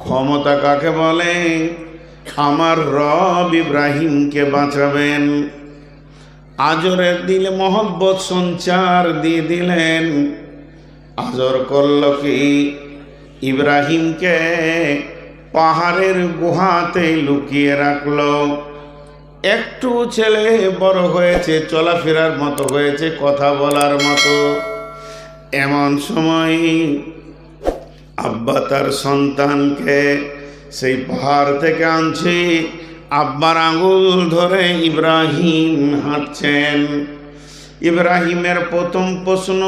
ক্ষমতা কাকে বলে? আমার রব ইব্রাহিমকে বাঁচাবেন। আজরের দিলে মহব্বত সঞ্চার দিয়ে দিলেন। আজর করল কি? ইব্রাহিমকে পাহাড়ের গুহাতে লুকিয়ে রাখলো। একটু ছেলে বড় হয়েছে, চলাফেরার মতো হয়েছে, কথা বলার মতো। এমন সময় আব্বা তার সন্তানকে সেই পাহাড় থেকে আনছে। আব্বার আঙুল ধরে ইব্রাহিম হাঁটছেন। ইব্রাহিমের প্রথম প্রশ্ন,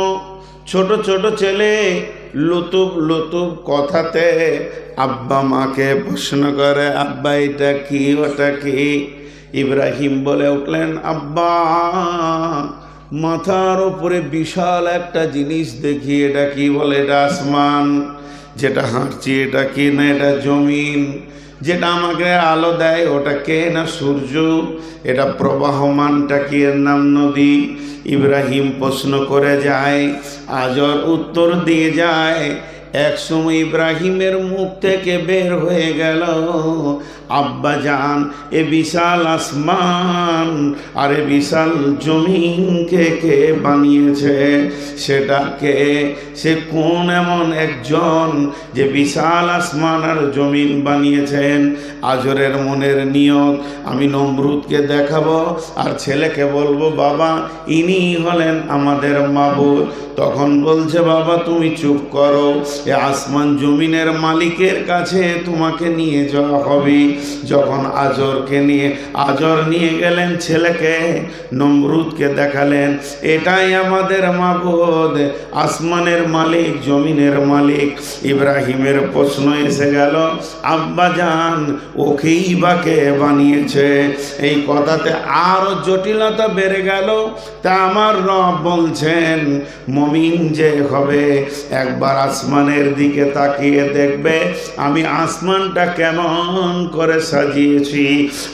ছোট ছোট ছেলে লুতুব লুতুব কথাতে আব্বা মাকে প্রশ্ন করে, আব্বা এটা কি, ওটা কি? ইব্রাহিম বলে উঠলেন, আব্বা মাথার উপরে বিশাল একটা জিনিস দেখি, এটা কি? বলে, এটা আসমান। যেটা হাঁটছি এটা কি? না, এটা জমিন। যেটা আমাকে আলো দেয় ওটা কে? না সূর্য। এটা প্রবাহমানটা কি? এর নাম নদী। ইব্রাহিম প্রশ্ন করে যায়, আজর উত্তর দিয়ে যায়। এক সময় ইব্রাহিমের মুখ থেকে বের হয়ে গেল, আব্বা জান, এ বিশাল আসমান আর এ বিশাল জমিনকে কে বানিয়েছে? সেটা কে? সে কোন এমন একজন যে বিশাল আসমান আর জমিন বানিয়েছেন? আজরের মনের নিয়ত, আমি নমরুদকে দেখাবো আর ছেলেকে বলবো, বাবা ইনি হলেন আমাদের মাবুদ। তখন বলছে, বাবা তুমি চুপ করো, এ আসমান জমিনের মালিকের কাছে তোমাকে নিয়ে যাওয়া হবে। যখন আজর নিয়ে গেলেন ছেলেকে, নমরুদকে দেখালেন, এটাই আমাদের মাবুদ, আসমানের মালিক, জমিনের মালিক। ইব্রাহিমের প্রশ্ন এসে গেল, আব্বা জান ওকেই বা কে বানিয়েছে? এই কথাতে আরো জটিলতা বেড়ে গেল। তা আমার রব বলছেন, মুমিন যে হবে একবার আসমানের দিকে তাকিয়ে দেখবে আমি আসমানটা কেমন করে সাজিয়েছি।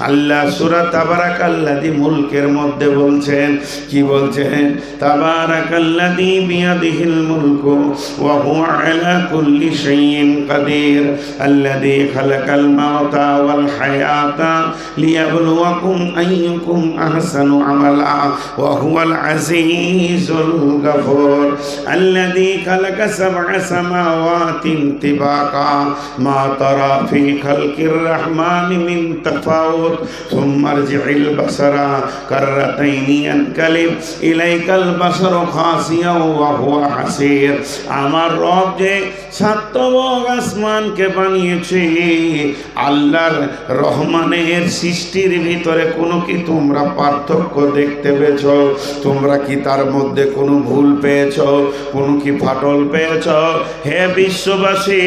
আল্লাহ সূরা তাবারাকাল্লাযী মুলকের মধ্যে বলছেন, কি বলছেন? তাবারাকাল্লাযী বিয়াদিহিল মুলকু ওয়া হুয়া আলা কুল্লি শাইইন কাদির আল্লাযী খালাকাল মাউতা ওয়াল হায়াতা লিয়াবলুয়াকুম আইয়ুকুম আহসানু আমালা ওয়া হুয়াল আজিজুল গফুর আল্লাযী খালাকা সাবআ সামাওয়াতিন তিবাকা মা তারা ফি খালকির রহমানি মিন তাফাউত সুম্মা আরজি'ল বাসারা কাররাতাইনি ইয়ানকালিব ইলাইকাল বাসারু খাসিয়াও ওয়া হুয়া হাসির। আমার রব যে সাতবক আসমানকে বানিয়েছে, আল্লাহর রহমানের সৃষ্টির ভিতরে কোনো কি তোমরা পার্থক্য দেখতে পেয়েছ? তোমরা কি তার মধ্যে কোনো ভুল পেয়েছ? কোনো কি ফাটল পেয়েছ? হে বিশ্ববাসী,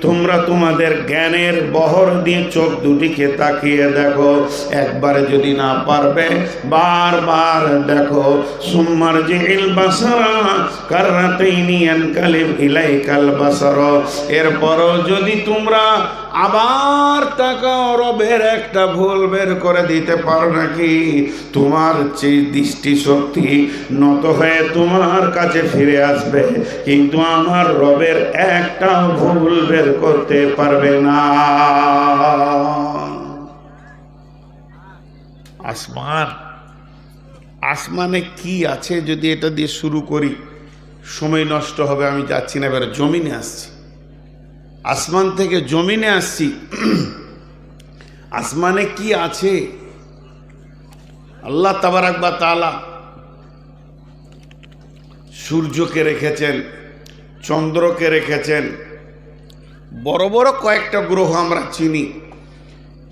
তোমরা তোমাদের জ্ঞানের বহর দিয়ে চোখ দুটিকে তাকিয়ে দেখো। একবারে যদি না পারবে বারবার দেখো। সুম্মার জিল বাসারা কাররাতাইনি ইয়ানকালিব ইলাইকাল বাসার। এরপরও যদি তোমরা আবার তাকাও, রবের একটা ভুল বের করে দিতে পারো নাকি? তোমার যে দৃষ্টিশক্তি নত হয়ে তোমার কাছে ফিরে আসবে, কিন্তু আমার রবের একটা ভুল বের করতে পারবে না। আসমানে কি আছে যদি এটা দিয়ে শুরু করি, সময় নষ্ট হবে, আমি যাচ্ছি না, এবার জমিনে আসছি। আসমান থেকে জমিনে আসছি। আসমানে কি আছে? আল্লাহ তাবারাক ওয়া তাআলা সূর্যকে রেখেছেন, চন্দ্রকে রেখেছেন, বড় বড় কয়েকটা গ্রহ আমরা চিনি,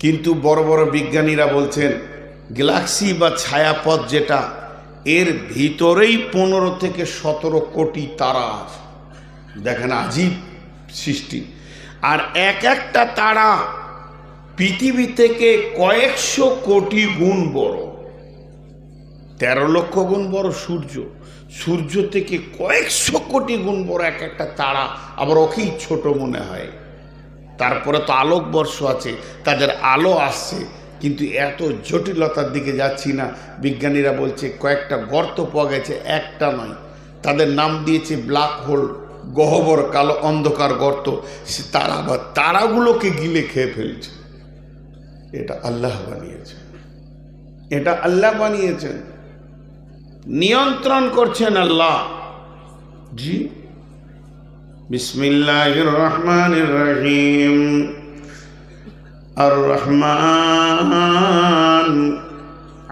কিন্তু বড় বড় বিজ্ঞানীরা বলছেন গ্যালাক্সি বা ছায়াপথ যেটা, এর ভিতরেই 15 থেকে 17 কোটি তারা আছে। দেখেন আজীব সৃষ্টি। আর এক একটা তারা পৃথিবী থেকে কয়েকশো কোটি গুণ বড়। 13 লক্ষ গুণ বড় সূর্য, সূর্য থেকে কয়েকশো কোটি গুণ বড় এক একটা তারা। আবার ওকেই ছোট মনে হয়। তারপরে তো আলোকবর্ষ আছে, তাদের আলো আসছে, কিন্তু এত জটিলতার দিকে যাচ্ছি না। বিজ্ঞানীরা বলছে কয়েকটা গর্ত পাওয়া গেছে, একটা নয়, তাদের নাম দিয়েছে ব্ল্যাক হোল গহ্বর কালো অন্ধকার গর্ত, সে তারা বা তারাগুলোকে গিলে খেয়ে ফেলছে। এটা আল্লাহ বানিয়েছেন, এটা আল্লাহ বানিয়েছেন, নিয়ন্ত্রণ করছেন আল্লাহ। জি, বিসমিল্লাহির রহমানির রহিম। আর রহমান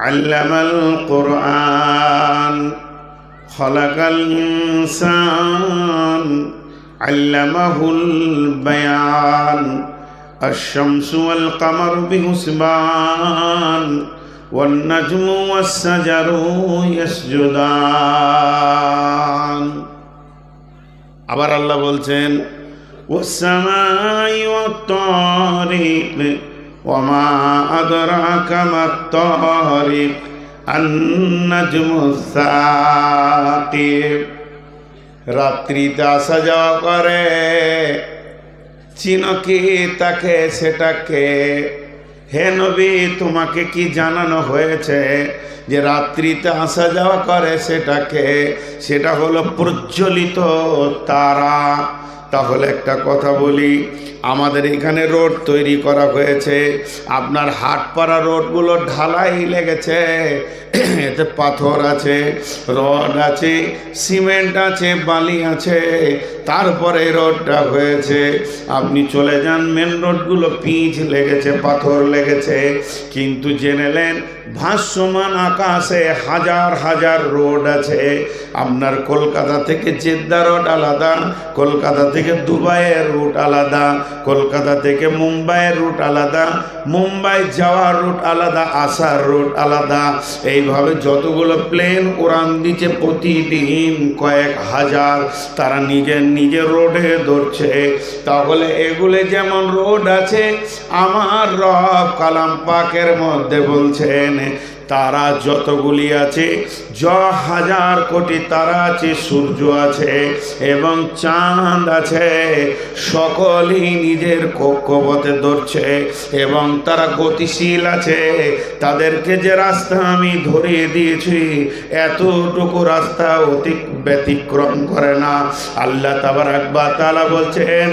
আল্লামাল কুরআন খালাকাল ইনসান আল্লামাহুল বায়ান আশ-শামসু ওয়াল কামারু বিহুসবান ওয়ান নাজমু ওয়াস সাজারু ইয়াসজুদান। আবার আল্লাহ বলছেন ওয়াস সামাই ওয়াত তারিক ওয়া মা আদরাকা মাত তারিক আন-নাজমুস সাকিব। রাত্রিতে আসা যাওয়া করে, চিনো কি তাকে সেটাকে? হে নবী, তোমাকে কি জানানো হয়েছে যে রাত্রিতে আসা যাওয়া করে সেটাকে? সেটা হলো প্রজ্বলিত তারা। তাহলে একটা কথা বলি, আমাদের এখানে রোড তৈরি করা হয়েছে, আপনার হাটপাড়া রোডগুলো ঢালাই লেগেছে, এতে পাথর আছে, রড আছে, সিমেন্ট আছে, বালি আছে, তারপরে রোডটা হয়েছে। আপনি চলে যান, মেন রোডগুলো পিচ লেগেছে, পাথর লেগেছে, কিন্তু জেনে নেন ভাসমান আকাশে হাজার হাজার রোড আছে। আপনার কলকাতা থেকে জেদ্দা রোড আলাদা, কলকাতা থেকে দুবাইয়ের রুট আলাদা, কলকাতা থেকে মুম্বাইয়ের রুট আলাদা, মুম্বাই যাওয়ার রুট আলাদা, আসার রুট আলাদা। এইভাবে যতগুলো প্লেন উড়ান দিচ্ছে প্রতিদিন কয়েক হাজার, তারা নিজের নিজের রোডে ধরছে। তাহলে এগুলো যেমন রোড আছে, আমার রব কালাম পাকের মধ্যে বলছেন তারা যতগুলি আছে, হাজার কোটি তারা আছে, সূর্য আছে এবং চাঁদ আছে, সকলেই নিজের কক্ষপথে ধরছে এবং তারা গতিশীল আছে। তাদেরকে যে রাস্তা আমি ধরিয়ে দিয়েছি, এতটুকু রাস্তা ব্যতিক্রম করে না। আল্লাহ তাবারাক ওয়া তাআলা বলছেন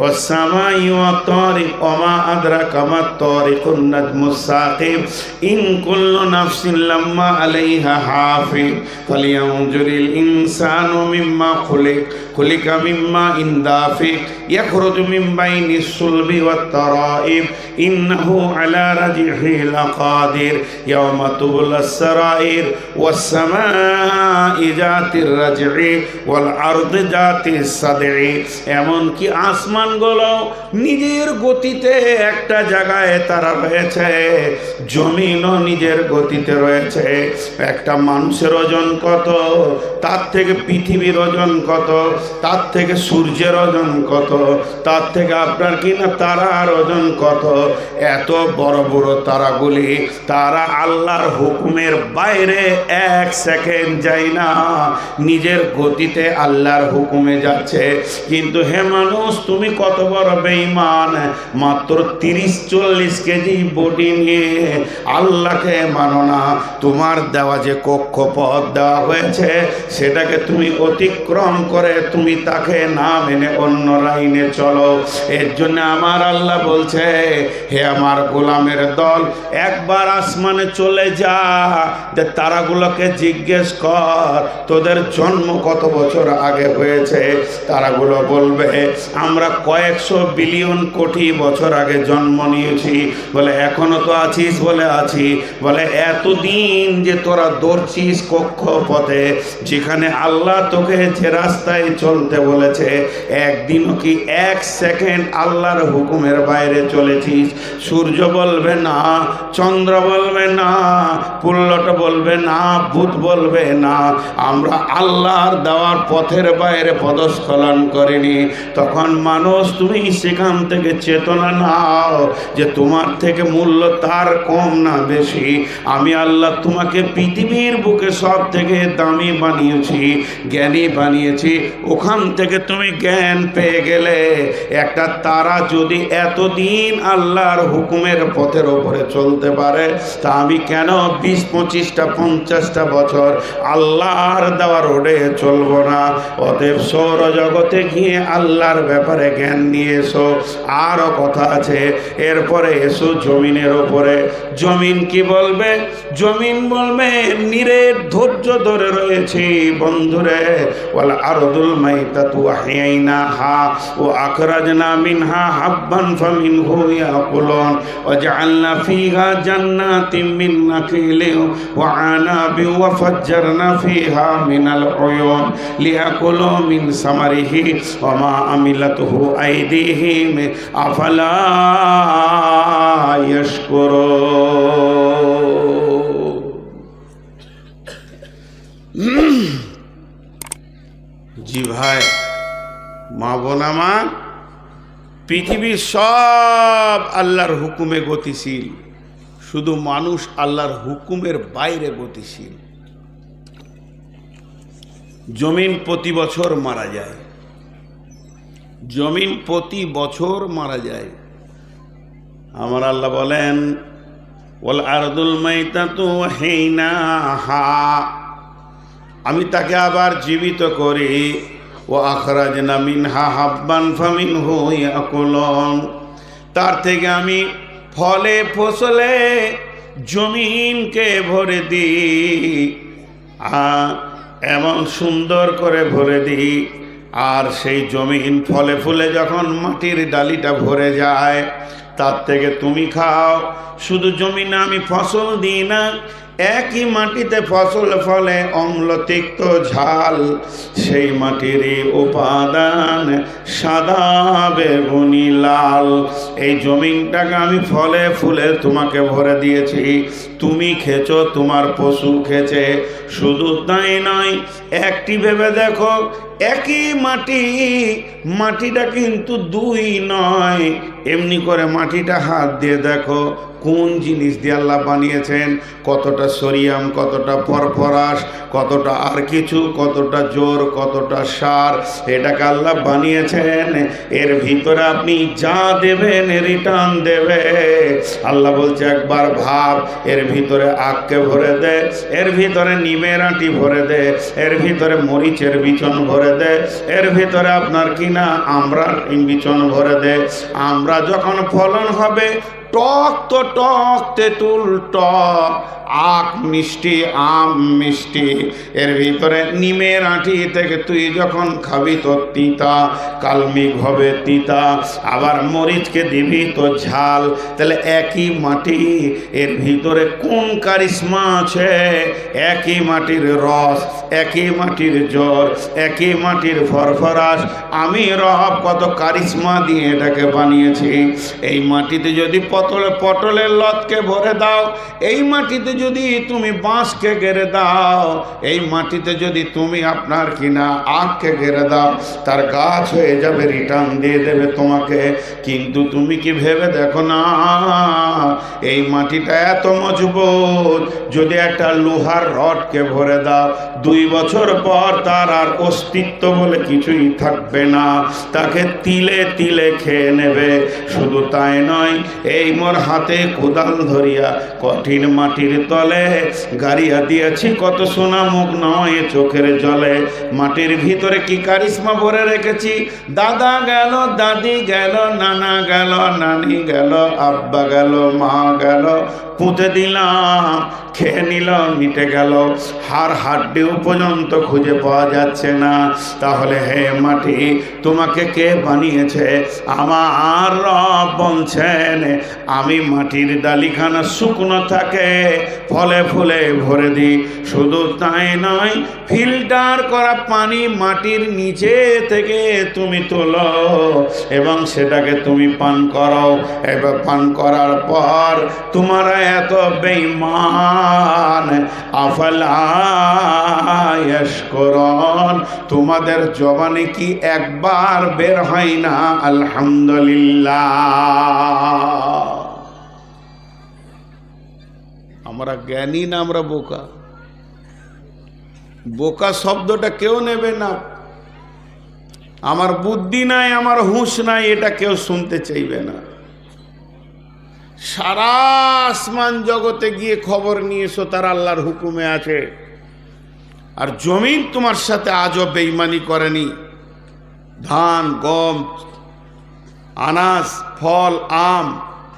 ওয়াস সামাই ওয়াত তারিক ওয়া মা আদরাকা মাত তারিকুন নাজমুস সাকিব ইন কুল্লু নাফসিন লাম্মা আলাইহা হাফিজ ফালিয়ানজুরিল ইনসানু মিম্মা খুলিকা মিম্মা ইন দাফিক ইয়াখরুজু মিন বাইনিস সুলবি ওয়াত তারাইব ইন্নাহু আলা রাজিহি লাকাদির ইয়াওমা তুবলাস সারাইর ওয়াস সামাই জাতির রাজঈ ওয়াল আরদি জাতিস সাদঈ। এমনকি আসমানগুলো নিজের গতিতে একটা জায়গায় তারা রয়েছে, জমিনও নিজের গতিতে রয়েছে। একটা মানুষের ওজন কত, তার থেকে পৃথিবীর ওজন কত, তার থেকে সূর্যের ওজন কত, তার থেকে আপনার কিনা তারার ওজন কত। এত বড় বড় তারাগুলি, তারা আল্লাহর হুকুমের বাইরে এক সেকেন্ড যায় না, নিজের গতিতে আল্লাহর হুকুমে যাচ্ছে। কিন্তু হে মানুষ, তুমি কত বড় বেঈমান, মাত্র 30-40 কেজি বডি নিয়ে আল্লাহকে মানো না। তোমার দেওয়া যে কক্ষপথ দেওয়া হয়েছে, সেটাকে তুমি অতিক্রম করে তুমি তাকে না মেনে অন্য লাইনে চলো। এর জন্য আমার আল্লাহ বলছে, হে আমার গোলামের দল, একবার আসমানে চলে যা, যে তারাগুলোকে জিজ্ঞেস কর তোদের জন্ম কত বছর আগে হয়েছে। তারাগুলো বলবে আমরা কয়েকশো বিলিয়ন কোটি বছর আগে জন্ম নিয়েছি। বলে এখনো তো আছিস? বলে আছি। বলে এতদিন যে তোরা দৌড়ছিস কক্ষপথে, যেখানে আল্লাহ তোকে যে রাস্তায় চলতে বলেছে, একদিনও কি এক সেকেন্ড আল্লাহর হুকুমের বাইরে চলেছিস? সূর্য বলবে না, চন্দ্র বলবে না, পুল্লট বলবে না, ভূত বলবে না, আমরা আল্লাহর দেওয়ার পথের বাইরে পদস্খলন করিনি। তখন মানুষ, তুমি সেখান থেকে চেতনা নাও যে তোমার থেকে মূল্য তার কম না বেশি। আমি আল্লাহ তোমাকে পৃথিবীর বুকে সব থেকে দামি বানিয়েছি, জ্ঞানী বানিয়েছি। ওখান থেকে তুমি জ্ঞান পেয়ে গেলে একটা তারা যদি এতদিন আল্লাহর হুকুমের পথের ওপরে চলতে পারে, তা আমি কেন 20-25টা 50টা বছর আল্লাহর দেওয়া রোডে চলবো না? অতএব সৌরজগতে গিয়ে আল্লাহর ব্যাপারে জ্ঞান নিয়ে এসো। আরও কথা আছে, এরপরে এসো জমিনের ওপরে। জমিন কি বলবে? জমিন বলবে নিরেট ধৈর্য ধরে রয়েছি বন্ধুরে। ওয়াল আরদুল মাইতাতু আহইয়াইনাহা ওয়া আখরাজনা মিনহা হাব্বান ফামিনহু ইয়াকুলুন ওয়া জাআলনা ফীহা জান্নাতিন মিন নাখিলিন ওয়া আনাবিন ওয়া ফাজ্জারনা ফীহা মিনাল উয়ুন লিয়াকুলু মিন সামারিহি ওয়া মা আমিলাতুহু আইদিহিম আফালা ইয়াশকুরুন। জি ভাই, মা বোন আমার, পৃথিবীর সব আল্লাহর হুকুমে গতিশীল, শুধু মানুষ আল্লাহর হুকুমের বাইরে গতিশীল। জমিন প্রতি বছর মারা যায়, জমিন প্রতি বছর মারা যায়। আমার আল্লাহ বলেন ওয়াল আরদুল মাইতাতু আহইনাহা, আমি তাকে আবার জীবিত করি। ও আখরাজনা মিনহা হাব্বান ফামিনহু ইয়াকুলুন, তার থেকে আমি ফলে ফসলে জমিনকে ভরে দিই, এমন সুন্দর করে ভরে দিই। আর সেই জমিন ফলে ফুলে যখন মাটির ডালিটা ভরে যায়, তার থেকে তুমি খাও। শুধু জমিনে আমি ফসল দিই না, একই মাটিতে ফসল ফলে অম্ল তিক্ত ঝাল, সেই মাটিরই উপাদান সাদা বেগুনি লাল। এই জমিনটাকে আমি ফলে ফুলে তোমাকে ভরে দিয়েছি, তুমি খেছো, তোমার পশু খেছে। শুধু তাই নয়, একটি ভেবে দেখো, একই মাটি, মাটিটা কিন্তু দুই নয়। এমনি করে মাটিটা হাত দিয়ে দেখো কোন জিনিস দিয়ে আল্লাহ বানিয়েছেন, কতটা সোডিয়াম, কতটা ফসফরাস, কতটা আর কিছু, কতটা জোর, কতটা সার, এটাকে আল্লাহ বানিয়েছেন। এর ভিতরে আপনি যা দেবেন রিটার্ন দেবে। আল্লাহ বলছে একবার ভাব, এর ভিতরে আখকে ভরে দে, এর ভিতরে নিমের আঁটি ভরে দে, এর ভিতরে মরিচের বিচন ভরে দে, এর ভিতরে আপনার কিনা আমরার বিচন ভরে দে। আমরা যখন ফলন হবে, টক তো টক, তেঁতুল টক, আখ মিষ্টি, আম মিষ্টি। এর ভিতরে নিমের আঁটি থেকে তুই যখন খাবি তো তিতা, কালমিক হবে তিতা। আবার মরিচকে দিবি তো ঝাল। তাহলে একই মাটি, এর ভিতরে কোন কারিশমা আছে? একই মাটির রস, একই মাটির জ্বর, একই মাটির ফরফরাস। আমি রব কত কারিশমা দিয়ে এটাকে বানিয়েছি। এই মাটিতে যদি পটলের লতকে ভরে দাও, এই মাটিতে যদি তুমি বাঁশকে গেড়ে দাও, এই মাটিতে যদি তুমি আপনার কিনা আখকে গেড়ে দাও, তার গাছ হয়ে যাবে, রিটার্ন দিয়ে দেবে তোমাকে। কিন্তু তুমি কি ভেবে দেখো না, এই মাটিটা এত মজবুত, যদি একটা লোহার রডকে ভরে দাও, 2 বছর পর তার আর অস্তিত্ব বলে কিছুই থাকবে না, তাকে তিলে তিলে খেয়ে নেবে। শুধু তাই নয়, এই মোর হাতে কোদাল ধরিয়া কঠিন মাটির তলে গাড়িয়া দিয়েছি, কত সোনা মুখ নয় চোখের জলে। মাটির ভিতরে কি কারিশমা ভরে রেখেছি। দাদা গেল, দাদি গেল, নানা গেল, নানি গেল, আব্বা গেল, মা গেল, পুঁতে দিলাম, খেয়ে নিল, মিটে গেল, হাড় হাড্ডিও পর্যন্ত খুঁজে পাওয়া যাচ্ছে না। তাহলে হে মাটি, তোমাকে কে বানিয়েছে? আমার রব বলছেন, আমি মাটির ডালিখানা শুকনো থাকে, ফলে ফুলে ভরে দিই। শুধু তাই নয়, ফিল্টার করা পানি মাটির নিচে থেকে তুমি তোলো এবং সেটাকে তুমি পান করো। এবার পান করার পর তোমার এত বেঈমান, আফালা ইয়াশকুরুন, তোমাদের জবানে কি একবার বের হয় না আলহামদুলিল্লাহ? আমরা জ্ঞানী না আমরা বোকা? বোকা শব্দটা কেউ নেবে না। আমার বুদ্ধি নাই, আমার হুঁশ নাই, এটা কেউ শুনতে চাইবে না। সারা আসমান জগতে গিয়ে খবর নিয়ে এসো তার আল্লাহর হুকুমে আছে। আর জমিন তোমার সাথে আজও বেঈমানি করেনি। ধান, গম, আনাজ, ফল, আম,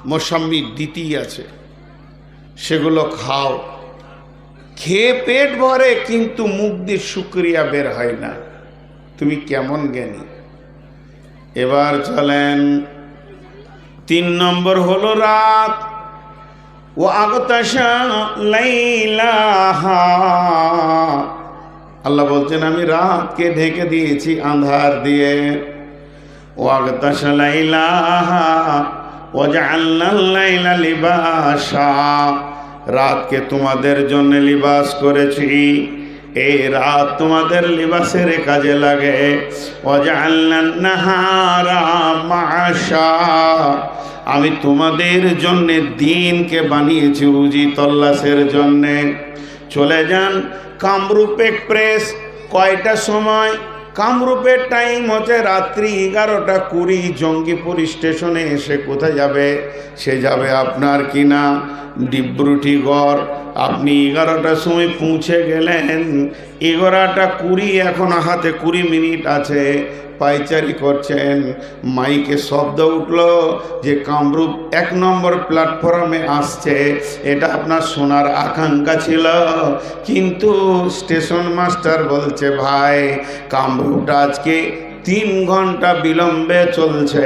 মৌসম্বি দিতেই আছে, সেগুলো খাও। খেয়ে পেট ভরে, কিন্তু মুখ দিয়ে শুকরিয়া বের হয় না। তুমি কেমন জ্ঞানী? এবার চলেন 3 নম্বর হলো রাত। ও আগতাশা লাইলাহা, আল্লাহ বলছেন আমি রাতকে ঢেকে দিয়েছি আন্ধার দিয়ে। ও আগতাশা লাইলাহা ওয়াজআলনাল লাইলা লিবাসা, রাতকে তোমাদের জন্য লিবাস করেছি, এই রাত তোমাদের লিবাসের কাজে লাগে। ওয়াজআলনান নাহারা মাআশা, আমি তোমাদের জন্য দিনকে বানিয়েছি রুজি তল্লাশের জন্যে। চলে যান কামরূপ এক্সপ্রেস, কয়টা সময়? কামরূপের টাইম হচ্ছে রাত্রি 11:20। জঙ্গিপুর স্টেশনে এসে কোথায় যাবে? সে যাবে আপনার কিনা ডিব্রুটিগড়। আপনি 11টার সময় পৌঁছে গেলেন, 11:20, এখন হাতে 20 মিনিট আছে। পাইচারি করছেন, মাইকে শব্দ উঠলো যে কামরূপ 1 নম্বর প্ল্যাটফর্মে আসছে। এটা আপনার শোনার আকাঙ্ক্ষা ছিল, কিন্তু স্টেশন মাস্টার বলছে ভাই কামরূপটা আজকে 3 ঘন্টা বিলম্বে চলছে।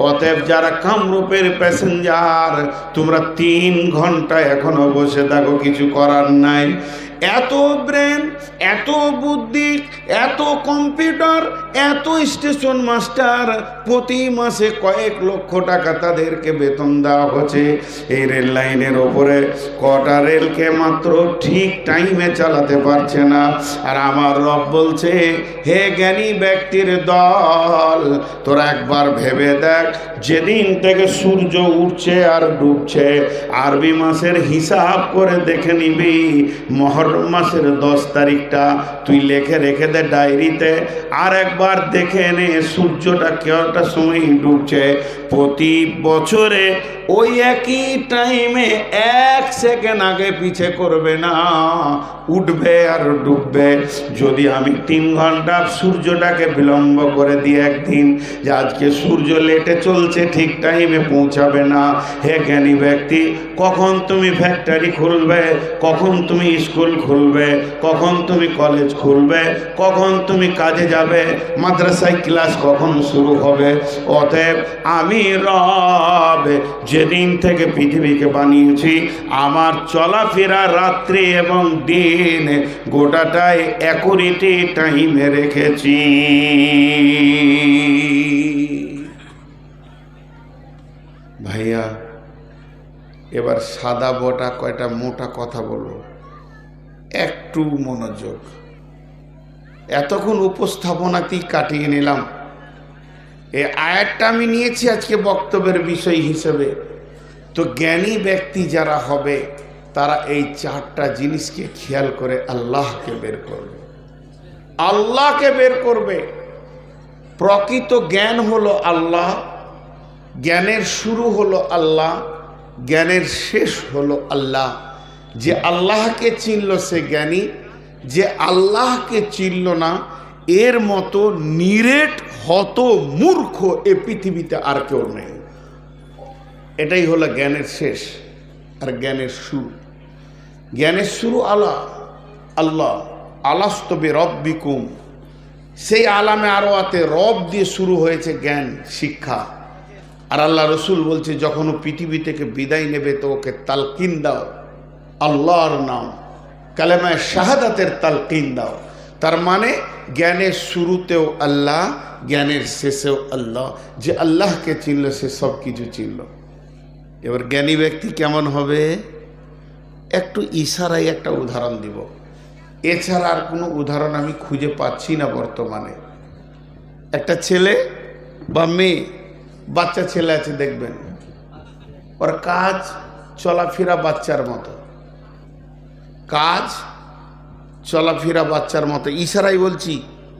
অতএব যারা কামরূপের প্যাসেঞ্জার, তোমরা 3 ঘন্টা এখনো বসে থাকো, কিছু করার নাই। এত ব্রেন, এত বুদ্ধি, এত কম্পিউটার, এত স্টেশন মাস্টার, প্রতি মাসে কয়েক লক্ষ টাকা তাদেরকে বেতন দেওয়া হচ্ছে। এই রেল লাইনের ওপরে কটা রেলকে মাত্র ঠিক টাইমে চালাতে পারছে না। আর আমার রব বলছে, হে জ্ঞানী ব্যক্তির দল, তোরা একবার ভেবে দেখ, যেদিন থেকে সূর্য উঠছে আর ডুবছে, আরবি মাসের হিসাব করে দেখে নিবি। মহরম মাসের 10 তারিখটা তুই লেখে রেখে দে ডায়েরিতে, আর একবার দেখে নে সূর্যটা কয়টা সময় ডুবছে। প্রতি বছরে ওই একই টাইমে 1 সেকেন্ড আগে পিছে করবে না, উঠবে আর ডুববে। যদি আমি 3 ঘন্টা সূর্যটাকে বিলম্ব করে দিই একদিন, যে আজকে সূর্য লেটে চলছে, ঠিক টাইমে পৌঁছাবে না। হে জ্ঞানী ব্যক্তি, কখন তুমি ফ্যাক্টরি খুলবে, কখন তুমি স্কুল খুলবে, কখন তুমি কলেজ খুলবে, কখন তুমি কাজে যাবে, মাদ্রাসায় ক্লাস কখন শুরু হবে? অতএব আমি রব যেদিন থেকে পৃথিবীকে বানিয়েছি, আমার চলাফেরা রাত্রি এবং দিন গোটাটাই অ্যাকুরেট টাইমে রেখেছি। ভাইয়া, এবার সাদা বটা কয়টা মোটা কথা বলবো, একটু মনোযোগ। এতক্ষণ উপস্থাপনাতেই কাটিয়ে নিলাম। এই আয়াতটা আমি নিয়েছি আজকে বক্তব্যের বিষয় হিসেবে। তো জ্ঞানী ব্যক্তি যারা হবে, তারা এই 4টা জিনিসকে খেয়াল করে আল্লাহকে বের করবে। আল্লাহকে বের করবে। প্রকৃত জ্ঞান হলো আল্লাহ, জ্ঞানের শুরু হলো আল্লাহ, জ্ঞানের শেষ হলো আল্লাহ। যে আল্লাহকে চিনল সে জ্ঞানী, যে আল্লাহকে চিনল না, এর মতো নিরেট হত মূর্খ এ পৃথিবীতে আর কেউ নেই। এটাই হলো জ্ঞানের শেষ আর জ্ঞানের শুরু। জ্ঞানের শুরু আল্লাহ, আল্লাহ আলাস্তু বিরব্বিকুম, সেই আলামে আরওয়াতে রব দিয়ে শুরু হয়েছে জ্ঞান শিক্ষা। আর আল্লাহ রসুল বলছে, যখন ও পৃথিবী থেকে বিদায় নেবে তো ওকে তালকিন দাও আল্লাহর নাম, কালেমায়ে শাহাদাতের তালকিন দাও। তার মানে জ্ঞানের শুরুতেও আল্লাহ, জ্ঞানের শেষেও আল্লাহ। যে আল্লাহকে চিনল সে সব কিছু চিনল। এবার জ্ঞানী ব্যক্তি কেমন হবে, একটু ইশারায় একটা উদাহরণ দিব। এছাড়া আর কোনো উদাহরণ আমি খুঁজে পাচ্ছি না বর্তমানে। একটা ছেলে বা মেয়ে, বাচ্চা ছেলে আছে দেখবেন, ওর কাজ চলাফেরা বাচ্চার মতো, কাজ চলাফেরা বাচ্চার মতো, ইশারাই বলছি,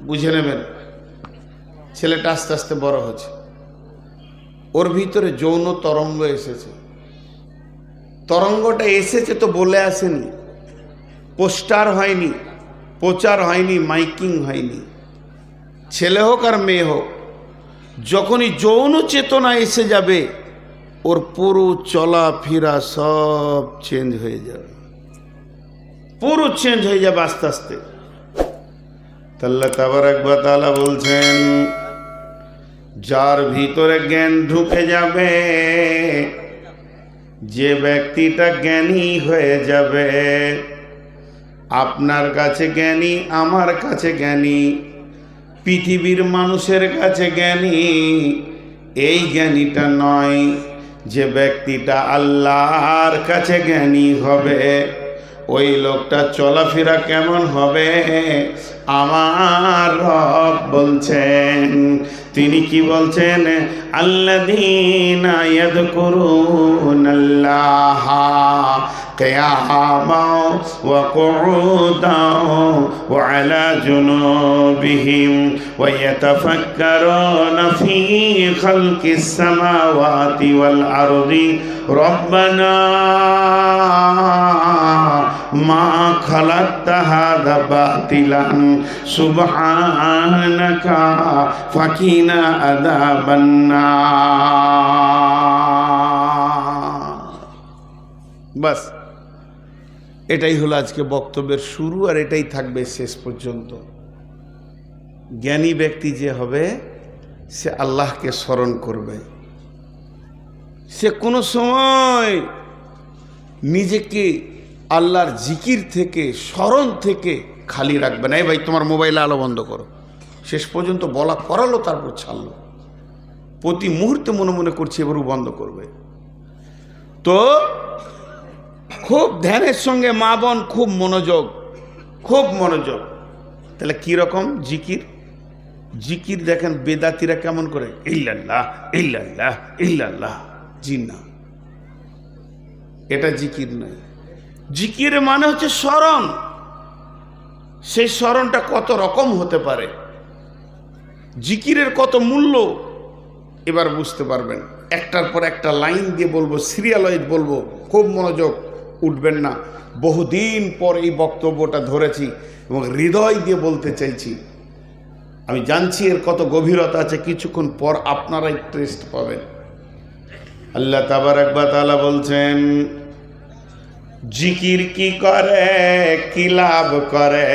বুঝে নেবেন। ছেলেটা আস্তে আস্তে বড় হচ্ছে, ওর ভিতরে যৌন তরঙ্গ এসেছে। তরঙ্গটা এসেছে তো বলে আসেনি, পোস্টার হয়নি, প্রচার হয়নি, মাইকিং হয়নি। ছেলে হোক আর মেয়ে হোক, যখনই যৌন চেতনা এসে যাবে ওর পুরো চলাফেরা সব চেঞ্জ হয়ে যাবে, পুরো চেঞ্জ হয়ে যাবে আস্তে আস্তে। আল্লাহ তাবারক ওয়া তাআলা বলছেন, যার ভিতরে জ্ঞান ঢুকে যাবে, যে ব্যক্তিটা জ্ঞানী হয়ে যাবে, আপনার কাছে জ্ঞানী, আমার কাছে জ্ঞানী, পৃথিবীর মানুষের কাছে জ্ঞানী, এই জ্ঞানীটা নয়। যে ব্যক্তিটা আল্লাহর কাছে জ্ঞানী হবে, ওই লোকটা চলাফেরা কেমন হবে আমার রব বলছেন। তিনি কি বলছেন? আল্লাযীনা ইয়াযকুরুনাল্লাহা কিয়ামান ওয়া কুউদান ওয়া আলা জুনুবিহিম ওয়া ইয়াতাফাক্কারুনা ফী খালকিস সামাওয়াতি ওয়াল আরদি রব্বানা মা খালাকতা হাযা বাতিলান সুবহানাকা ফাকিনা আযাবান নার। বাস, এটাই হলো আজকে বক্তব্যের শুরু, আর এটাই থাকবে শেষ পর্যন্ত। জ্ঞানী ব্যক্তি যে হবে, সে আল্লাহকে স্মরণ করবে, সে কোনো সময় নিজেকে আল্লাহর জিকির থেকে, স্মরণ থেকে খালি রাখবে না। এই ভাই, তোমার মোবাইলে আলো বন্ধ করো। শেষ পর্যন্ত বলা করালো, তারপর ছাড়লো। প্রতি মুহূর্তে মনে মনে করছে এবারও বন্ধ করবে। তো খুব ধ্যানের সঙ্গে মা বোন, খুব মনোযোগ, খুব মনোযোগ। তাহলে কীরকম জিকির? জিকির দেখেন বেদাতিরা কেমন করে, ইল্লাল্লাহ ইল্লাল্লাহ ইল্লাল্লাহ। জি না, এটা জিকির নয়। জিকির মানে হচ্ছে স্মরণ। সেই স্মরণটা কত রকম হতে পারে, জিকিরের কত মূল্য এবার বুঝতে পারবেন। একটার পর একটা লাইন দিয়ে বলবো, সিরিয়াল ওয়াইজ বলবো, খুব মনোযোগ, উঠবেন না। বহুদিন পর এই বক্তব্যটা ধরেছি এবং হৃদয় দিয়ে বলতে চাইছি। আমি জানছি এর কত গভীরতা আছে, কিছুক্ষণ পর আপনারাই টেস্ট পাবেন। আল্লাহ তাবারক ওয়া তাআলা বলছেন, জিকির কি করে, কি লাভ করে?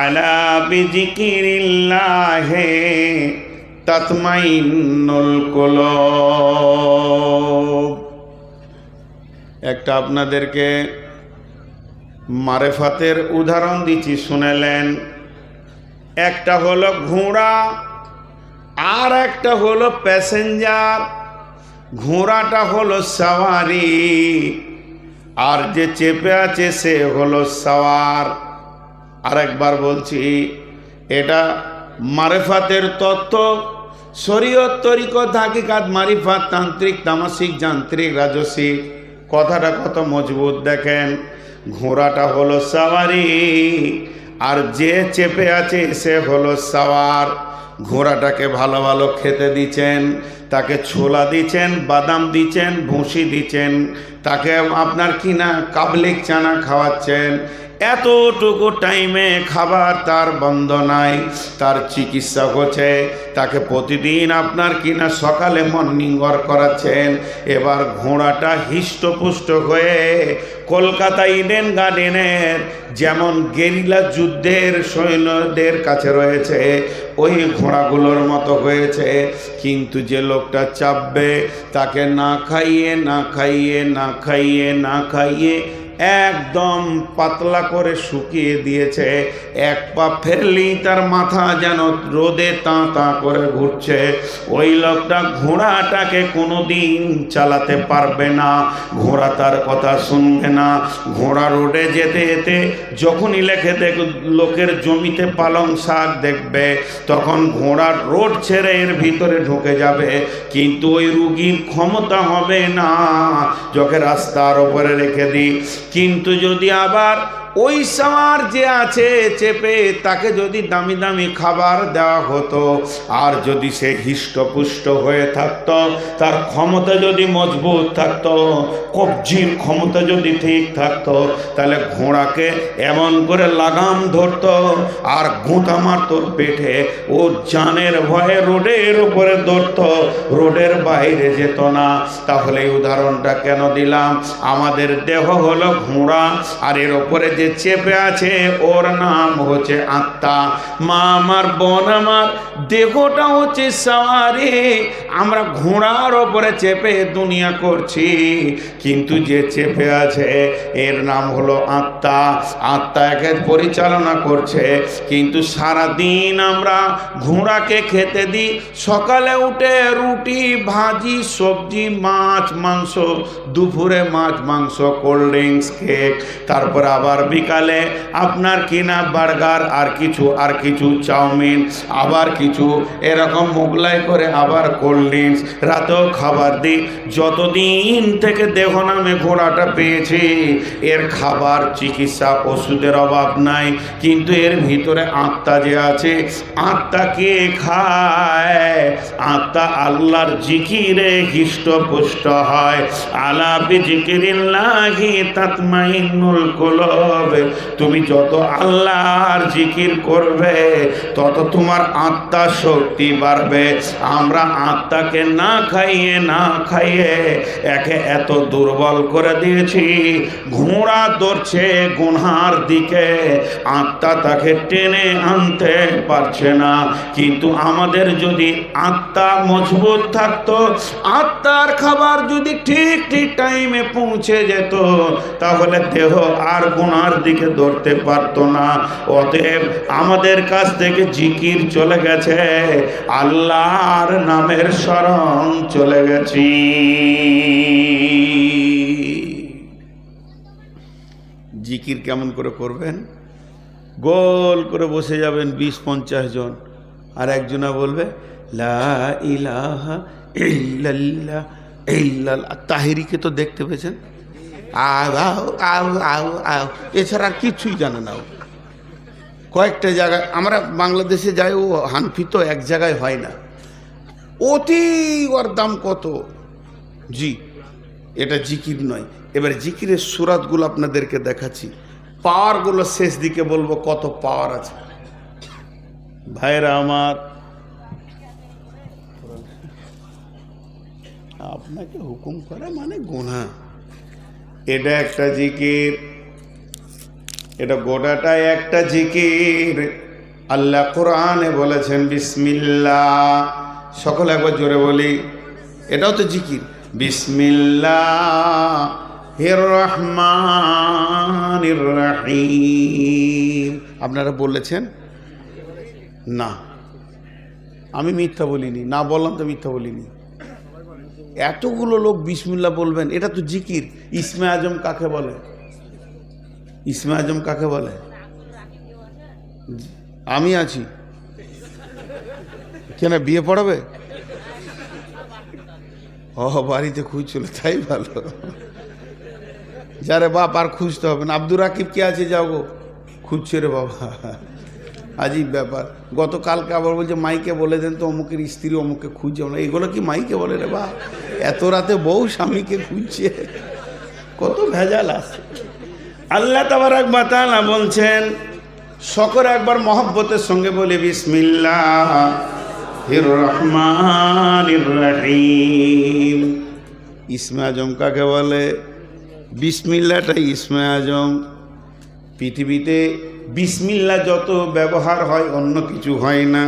আলা বিজিকিরিল্লাহি তাতমাইন্নুল কুলুব। একটা আপনাদেরকে মারেফাতের উদাহরণ দিচ্ছি, শুনেলেন। একটা হলো ঘোড়া, আর একটা হলো প্যাসেঞ্জার। ঘোড়াটা হলো সওয়ারি, আর যে চেপে আছে সে হলো সওয়ার। আরেকবার বলছি, এটা মারেফাতের তত্ত্ব, শরীয়ত, তরিকত, হাকিকাত, মারিফাত, তান্ত্রিক, তামাসিক, যান্ত্রিক, রাজসিক। কথাটা কত মজবুত দেখেন। ঘোড়াটা হলো সওয়ারি, আর যে চেপে আছে সে হলো সওয়ার। ঘোড়াটাকে ভালো ভালো খেতে দিচ্ছেন, তাকে ছোলা দিচ্ছেন, বাদাম দিচ্ছেন, ভুসি দিচ্ছেন, তাকে আপনার কিনা কাবলিক চানা খাওয়াচ্ছেন। এতটুকু টাইমে খাবার তার বন্ধ নাই, তার চিকিৎসা হচ্ছে, তাকে প্রতিদিন আপনার কিনা সকালে মর্নিং ওয়াক করাচ্ছেন। এবার ঘোড়াটা হৃষ্টপুষ্ট হয়ে কলকাতা ইডেন গার্ডেনের যেমন গেরিলা যুদ্ধের সৈন্যদের কাছে রয়েছে, ওই ঘোড়াগুলোর মতো হয়েছে। কিন্তু যে লোকটা চাপবে, তাকে না খাইয়ে না খাইয়ে না খাইয়ে না খাইয়ে একদম পাতলা করে শুকিয়ে দিয়েছে। এক পা ফেললেই তার মাথা যেন রোদে তাঁ তাঁ করে ঘুরছে। ওই লোকটা ঘোড়াটাকে কোনোদিন চালাতে পারবে না, ঘোড়া তার কথা শুনবে না। ঘোড়া রোডে যেতে যেতে যখনই লোকের জমিতে পালং শাক দেখবে, তখন ঘোড়া রোড ছেড়ে এর ভিতরে ঢুকে যাবে। কিন্তু ওই রুগীর ক্ষমতা হবে না, যখন রাস্তার ওপরে রেখে দিই, কিন্তু যদি আবার ওই সাওয়ার যে আছে চেপে তাকে যদি দামি দামি খাবার দেওয়া হতো, আর যদি সে হৃষ্টপুষ্ট হয়ে থাকতো, তার ক্ষমতা যদি মজবুত থাকতো, কবজির ক্ষমতা যদি ঠিক থাকতো, তাহলে ঘোড়াকে এমন করে লাগাম ধরতো আর গোঁতা মারতো পেটে, ও জানের ভয়ে রোডের উপরে ধরতো, রোডের বাইরে যেত না। তাহলে এই উদাহরণটা কেন দিলাম? আমাদের দেহ হলো ঘোড়া, আর এর ওপরে যে চেপে আছে ওর নাম হচ্ছে আত্মা। মা আমার, বোন আমার, দেহটা হচ্ছে সাওয়ারি। আমরা ঘোড়ার ওপরে চেপে দুনিয়া করছি, কিন্তু যে চেপে আছে এর নাম হলো আত্মা। আত্মা একে পরিচালনা করছে। কিন্তু সারা দিন আমরা ঘোড়াকে খেতে দিই। সকালে উঠে রুটি, ভাজি, সবজি, মাছ, মাংস, দুপুরে মাছ, মাংস, কোল্ড ড্রিঙ্কস, কেক, তারপর আবার বিকালে আপনার কিনা বার্গার, আর কিছু চাউমিন, আবার কিছু এরকম মোগলাই করে আবার কোল্ড ড্রিঙ্কস, রাতেও খাবার দিই। যতদিন থেকে দেহ নামে ঘোড়াটা পেয়েছি, এর খাবার, চিকিৎসা, ওষুধের অভাব নাই। কিন্তু এর ভিতরে আত্মা যে আছে, আত্মা কে খায়? আত্মা আল্লাহর জিকিরে হৃষ্টপুষ্ট হয়। আলা বিজিকিরিল্লাহি তাতমাইন্নুল কুলুব। তুমি যত আল্লাহর জিকির করবে তত তোমার আত্মার শক্তি বাড়বে। আমরা আত্মাকে না খাইয়ে একে এত দুর্বল করে দিয়েছি। ঘোড়া দৌড়ছে গুনহার দিকে, আত্মা তাকে টেনে আনতে পারছে না। কিন্তু আমাদের যদি আত্মা মজবুত থাকতো, আত্মার খাবার যদি ঠিক টাইমে পৌঁছে যেত, তাহলে দেহ আর গুনার দিকে ধরতে পারতো না। অতএব আমাদের কাছ থেকে জিকির চলে গেছে, আল্লাহর নামের স্মরণ চলে গেছি। জিকির কেমন করে করবেন? গোল করে বসে যাবেন 20-50 জন, আর একজনা বলবে লা ইলাহা ইল্লাল্লাহ ইল্লাল্লাহ। তাহিরিকে তো দেখতে পেয়েছেন, আও আও আও আও আও, এছাড়া আর কিছুই জানে না। কয়েকটা জায়গায় আমরা বাংলাদেশে যাই, ও হানফি তো এক জায়গায় হয় না, অতি ওর দাম কত। জি, এটা জিকির নয়। এবার জিকিরের সুরাতগুলো আপনাদেরকে দেখাচ্ছি, পাওয়ারগুলো শেষ দিকে বলবো কত পাওয়ার আছে। ভাইরা আমার, আপনাকে হুকুম করা মানে গুনাহ। এটা একটা জিকির, এটা গোটাটাই একটা জিকির। আল্লাহ কোরআনে বলেছেন বিসমিল্লাহ। সকলে একবার জোরে বলি, এটাও তো জিকির। বিসমিল্লাহির রহমানির রহিম। আপনারা বলেছেন না, আমি মিথ্যা বলিনি, না বললাম তো মিথ্যা বলিনি। এতগুলো লোক বিসমিল্লাহ বলবেন, এটা তো জিকির। ইসমে আজম কাকে বলে? ইসমে আজম কাকে বলে? আমি আছি কেন, বিয়ে পড়াবে? ও বাড়িতে খুঁজছিল, তাই ভালো। যারে বাপ আর খুঁজতে হবে না। আব্দুর রাকিব কে আছে, যাও গো, খুঁজছে রে বাবা। আজীব ব্যাপার। গতকালকে আবার বলছে মাইকে বলে দেন তো অমুকের স্ত্রী অমুকে খুঁজছে। না, এগুলো কি মাইকে বলে রে বা? এত রাতে বউ স্বামীকে খুঁজছে, কত ভেজাল আছে। আল্লাহ তাবারক ওয়া তাআলা বলছেন, সকলে একবার মহব্বতের সঙ্গে বলে বিসমিল্লাহির রহমানির রহিম। ইসমে আজম কাকে বলে? বিসমিল্লাহটাই ইসমে আজম। পৃথিবীতে বিসমিল্লাহ যত ব্যবহার হয় অন্য কিছু হয় না।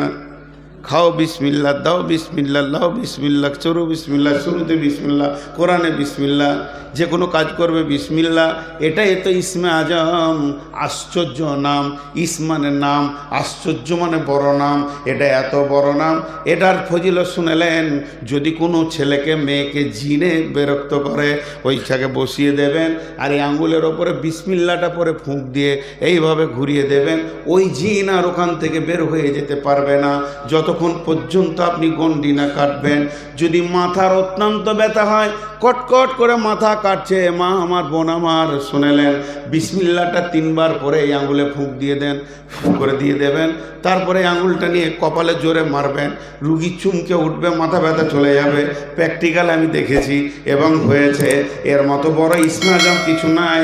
খাও বিসমিল্লাহ, দাও বিসমিল্লাহ, লাও বিসমিল্লাহ, চরু বিসমিল্লাহ, শুরুতে বিসমিল্লাহ, কোরআনে বিসমিল্লাহ, যে কোনো কাজ করবে বিসমিল্লাহ। এটাই তো ইসমে আজম। আশ্চর্য নাম। ইসমানের নাম, আশ্চর্য মানে বড় নাম। এটা এত বড় নাম, এটার ফজিলত শুনেলেন। যদি কোনো ছেলেকে মেয়েকে জিনে বিরক্ত করে, ওইটাকে বসিয়ে দেবেন, আর এই আঙ্গুলের ওপরে বিসমিল্লাহটা পরে ফুঁক দিয়ে এইভাবে ঘুরিয়ে দেবেন, ওই জিন আর ওখান থেকে বের হয়ে যেতে পারবে না। যত যতক্ষণ পর্যন্ত আপনি গন্ডি না কাটবেন। যদি মাথার অত্যন্ত ব্যথা হয়, কটকট করে মাথা কাটছে, মা আমার, বোন আমার, শুনেলেন, বিসমিল্লাহটা 3 বার পরে এই আঙুলে ফুঁক দিয়ে দেন, ফুঁক করে দিয়ে দেবেন। তারপরে আঙুলটা নিয়ে কপালে জোরে মারবেন, রুগী চুমকে উঠবে, মাথা ব্যথা চলে যাবে। প্র্যাকটিক্যাল আমি দেখেছি এবং হয়েছে। এর মতো বড় ইসলাম কিছু নাই।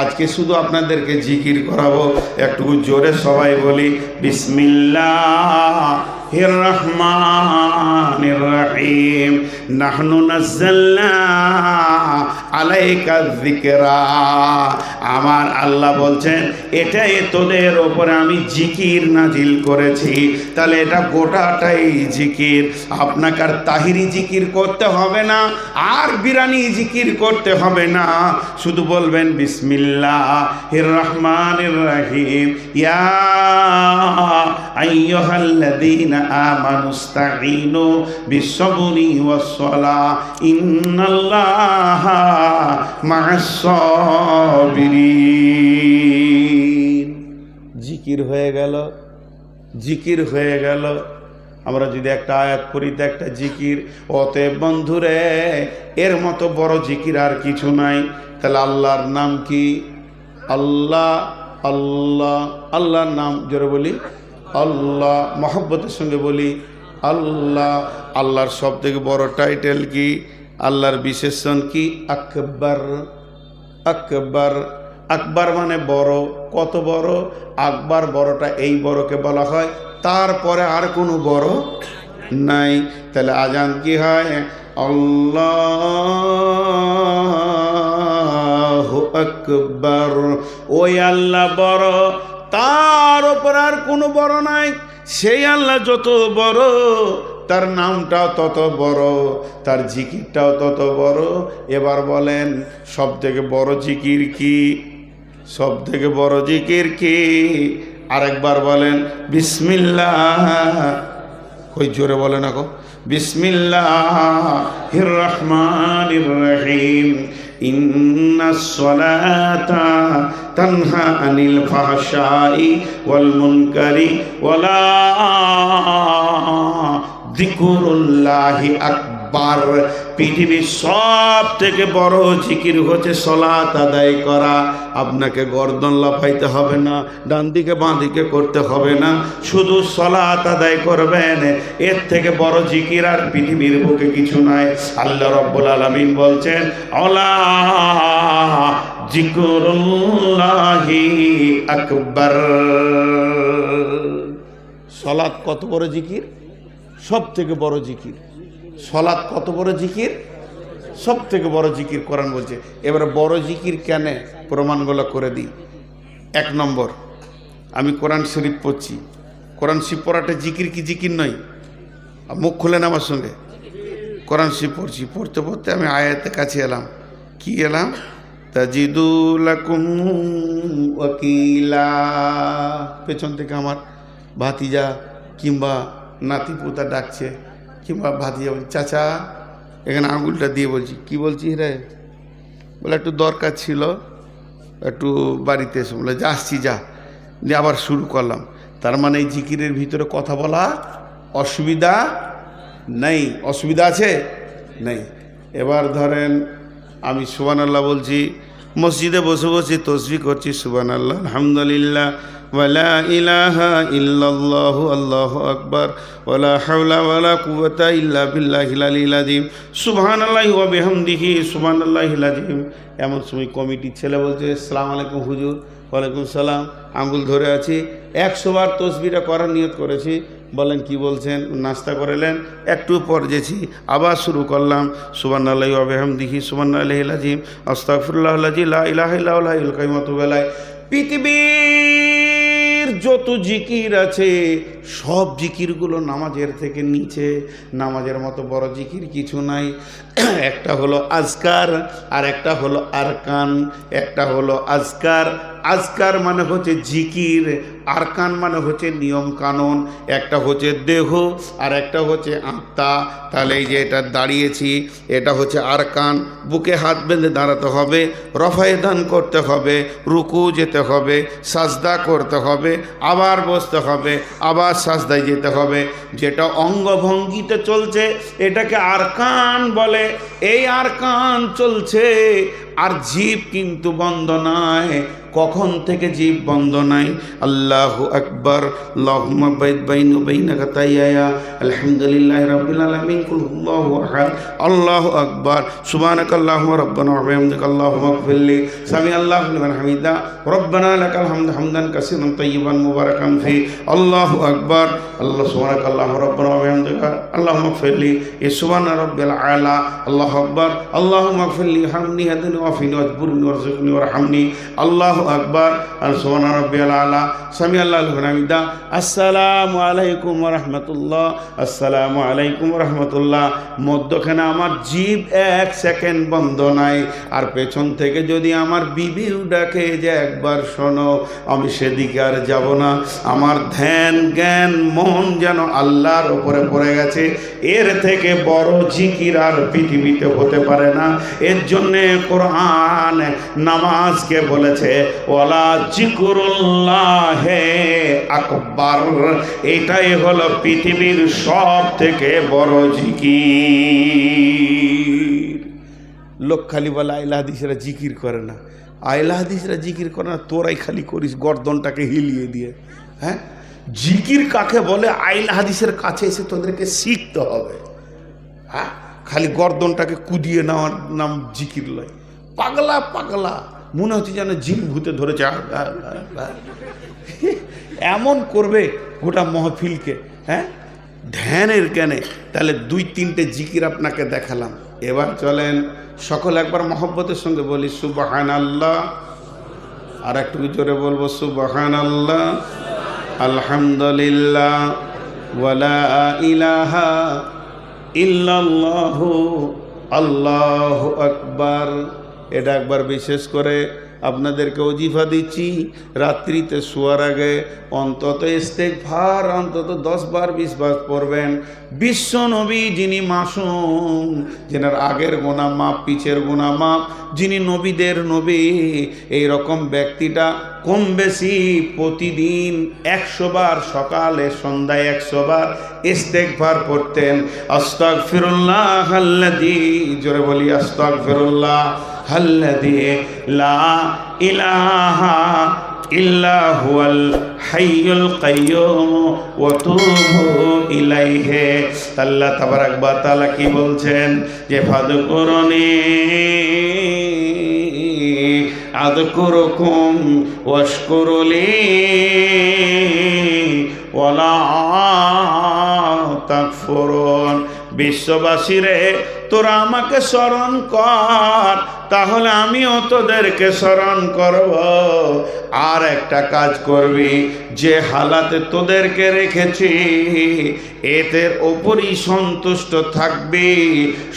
আজকে শুধু আপনাদেরকে জিকির করাবো, একটু জোরে সবাই বলি, বিসমিল্লাহির রহমানির রহিম, নাহনু নাযালনা আলাইকা যিকরা। আমার আল্লাহ বলছেন, এটাই তোদের ওপরে আমি জিকির নাজিল করেছি। তাহলে এটা গোটাটাই জিকির। আপনাকে আর তাহিরি জিকির করতে হবে না, আর বিরানি জিকির করতে হবে না। শুধু বলবেন বিসমিল্লাহির রহমানির রহিম, ইয়া আইয়ুহাল্লাযীনা আমানুস্তাঈনু বিস-সাবরি ওয়াস-সালাহ ইন্নাল্লাহা মা'আস-সাবিরিন। জিকির হয়ে গেল, জিকির হয়ে গেল। আমরা যদি একটা আয়াত পড়ি তো একটা জিকির। অতএব বন্ধুরে, এর মতো বড় জিকির আর কিছু নাই। তাহলে আল্লাহর নাম কি? আল্লাহ, আল্লাহ, আল্লাহর নাম জোরে বলি আল্লাহ, মহব্বতের সঙ্গে বলি আল্লাহ। আল্লাহর সব থেকে বড় টাইটেল কি? আল্লাহর বিশেষণ কি? আকবার। আকবার, আকবার মানে বড়। কত বড়? আকবার বড়টা, এই বড়কে বলা হয়, তারপরে আর কোনো বড় নাই। তাহলে আজান কি হয়? আল্লাহু আকবার। ওই আল্লাহ বড়, তার উপর আর কোনো বড় নাই। সেই আল্লাহ যত বড়, তার নামটাও তত বড়, তার জিকিরটাও তত বড়। এবার বলেন, সব থেকে বড় জিকির কি? সব থেকে বড় জিকির কি? আরেকবার বলেন, বিসমিল্লাহ। কই জোরে বলেন না গো। বিসমিল্লাহির রহমানির রহিম, ইন্নাস সালাতা তানহা আনিল ফাহশাই ওয়াল মুনকারি ওয়ালা যিকরুল্লাহি আকবার। পৃথিবীর সব থেকে বড় জিকির হচ্ছে সালাত আদায় করা। আপনাকে গর্দন লাফাইতে হবে না, ডান দিকে বাঁ দিকে করতে হবে না, শুধু সালাত আদায় করবেন। এর থেকে বড় জিকির আর পৃথিবীর বুকে কিছু নাই। আল্লাহ রাব্বুল আলামিন বলছেন, আলা যিকরুল্লাহি আকবার। সালাত কত বড় জিকির? সব থেকে বড় জিকির। সালাত কত বড় জিকির? সব থেকে বড় জিকির কোরআন বলছে। এবারে বড় জিকির কেন, প্রমাণগুলো করে দিই। 1 নম্বর, আমি কোরআন শরীফ পড়ছি। কোরআন শরীফ পড়াটা জিকির কি জিকির নয়? মুখ খুলেন আমার সঙ্গে। কোরআন শরীফ পড়ছি, পড়তে পড়তে আমি আয়াতের কাছে এলাম। কি এলাম? তাজিদু লাকুম ওয়াকিলা। পেছন থেকে আমার ভাতিজা কিংবা নাতিপুতা ডাকছে, কিংবা ভাতিজা বলছি, চাচা এখানে আঙুলটা দিয়ে বলছি, কি বলছিস রে? বলে একটু দরকার ছিল, একটু বাড়িতে এসে। বলে যা, আসছি যা। দিয়ে আবার শুরু করলাম। তার মানে এই জিকিরের ভিতরে কথা বলা অসুবিধা নেই। অসুবিধা আছে? নেই। এবার ধরেন আমি সুবহানাল্লাহ বলছি, মসজিদে বসে বসে তসবিহ করছি, সুবহানাল্লাহ, আলহামদুলিল্লাহ, ওয়ালা ইলাহা ইল্লাল্লাহু আল্লাহু আকবার, ওয়ালা হাওলা ওয়ালা কুওয়াতা ইল্লা বিল্লাহিল আলিয়্যিল আযীম, সুবহানাল্লাহি ওয়া বিহামদিহি সুবহানাল্লাহিল আযীম। এমন সময় কমিটির ছেলে বলছে, আসসালামু আলাইকুম হুজুর। ওয়ালাইকুম সালাম। আঙ্গুল ধরে আছি, 100 বার তসবিহটা করার নিয়ত করেছি। বলেন কি বলছেন? নাস্তা করেলেন, একটু পর যেছি, আবার শুরু করলাম, সুবহানাল্লাহি ওয়া বিহামদিহি সুবহানাল্লাহিল আযীম, আস্তাগফিরুল্লাহাল্লাযী লা ইলাহা ইল্লা হুয়াল হাইয়ুল কাইয়্যুম ওয়া আতুবু ইলাইহি। পৃথিবীর যত জিকির আছে সব জিকিরগুলো নামাজের থেকে নিচে। নামাজের মতো বড় জিকির কিছু নাই। একটা হলো আজকার, আর একটা হলো আরকান। একটা হলো আজকার। আজকার মানে হচ্ছে জিকির, আরকান মানে হচ্ছে নিয়ম কানুন, একটা হচ্ছে দেহ আর একটা হচ্ছে আত্মা। তাহলে এই যে এটা দাঁড়িয়েছি, এটা হচ্ছে আরকান। বুকে হাত বেঁধে দাঁড়াতে হবে, রফায়ে দান করতে হবে, রুকু যেতে হবে, সাজদা করতে হবে, আবার বসতে হবে, আবার সাজদায় যেতে হবে। যেটা অঙ্গভঙ্গিতে চলছে এটাকে আরকান বলে। এই আরকান চলছে আর জীব কিন্তু বন্ধ নাই। কখন থেকে জীব বন্ধ নাই? আল্লাহু আকবার, আল্লাহুম্মা বাইদ বাইনি ওয়া বাইনাকা তাইয়া, আলহামদুলিল্লাহি রাব্বিল আলামিন, কুল হুয়াল্লাহু আহাদ, আল্লাহু আকবার, সুবহানাকাল্লাহুম্মা রাব্বানা ওয়া বিহামদিকা আল্লাহুম্মা ইগফিরলি, সামি আল্লাহু লিমান হামিদা, রব্বানা লাকাল হামদু হামদান কাসীরান তাইয়িবান মুবারাকান ফি, আল্লাহু আকবার, আল্লাহ সুবহানাকাল্লাহুম্মা রাব্বানা ওয়া বিহামদিকা আল্লাহুম্মা ইগফিরলি, সুবহানা রাব্বিল আলা, আল্লাহু আকবার, আল্লাহুম্মা ইগফিরলি, হামনি হাদিনি ওয়া ফিনি ওয়াজবুরনি ওয়ারযুকনি ওয়ারহামনি, আল্লাহু আকবার, সুবহানা রাব্বিল আলা, সামি আল্লাহু লিমান হামিদা। আসসালামু আলাইকুম ওয়া রাহমাতুল্লাহ, আসসালামু আলাইকুম ওয়া রাহমাতুল্লাহ। মধ্যখানে আমার জীব এক সেকেন্ড বন্ধ নাই। আর পেছন থেকে যদি আমার বিবিও ডাকে যে একবার শোনো, আমি সেদিকে আর যাব না। আমার ধ্যান জ্ঞান মন যেন আল্লাহর উপরে পড়ে গেছে। এর থেকে বড় জিকির আর পৃথিবীতে হতে পারে না। এর জন্যে কোরআন নামাজকে বলেছে ওয়ালা জিকরুল্লাহে আকবার। এটাই হলো পৃথিবীর সব থেকে বড় জিকির। লোক খালি বলে আইলা হাদিসরা জিকির করে না, আইলা হাদিসরা জিকির করে না, তোরাই খালি করিস গর্দনটাকে হিলিয়ে দিয়ে। হ্যাঁ, জিকির কাকে বলে আইলা হাদিসের কাছে এসে তোদেরকে শিখতে হবে। হ্যাঁ, খালি গর্দনটাকে কুদিয়ে নেওয়ার নাম জিকির লয়। পাগলা পাগলা মনে হচ্ছে যেন জিন ভূতে ধরেছে, এমন করবে গোটা মহফিলকে। হ্যাঁ, ধ্যানের জ্ঞানে। তাহলে 2-3টে জিকির আপনাকে দেখালাম। এবার চলেন সকল একবার মহব্বতের সঙ্গে বলি সুবহানাল্লাহ। আর একটু জোরে বলবো সুবহানাল্লাহ, আলহামদুলিল্লাহ, ওয়ালা ইলাহা ইল্লাল্লাহু, আল্লাহু আকবার। এটা একবার বিশেষ করে আপনাদেরকে ওজিফা দিচ্ছি, রাত্রিতে শোয়ার আগে অন্তত ইস্তেগফার অন্তত 10 বার 20 বার পড়বেন। বিশ্ব নবী যিনি মাসুম, যেনার আগের গুনাহ মাপ, পিছের গুনাহ মাপ, যিনি নবীদের নবী, এই রকম ব্যক্তিটা কম বেশি প্রতিদিন 100 বার, সকালে সন্ধ্যায় 100 বার ইস্তেগফার পড়তেন। আস্তাগফিরুল্লাহ আল্লাযী, জোরে বলি আস্তাগফিরুল্লাহ আল্লাযী লা ইলাহা ইল্লা হুয়াল হাইয়ুল কাইয়্যুম ওয়া তুবু ইলাইহি। আল্লাহ তাবারাক ওয়া তাআলা কি বলছেন যে ফাযকুরুনি আযকুরুকুম ওয়াশকুরুলি ওয়ালা তাকফুরুন। বিশ্ববাসীরে, তোরা আমাকে স্মরণ কর, তাহলে আমিও তোদেরকে স্মরণ করব। আর একটা কাজ করবি, যে হালাতে তোদেরকে রেখেছি এদের ওপরই সন্তুষ্ট থাকবি,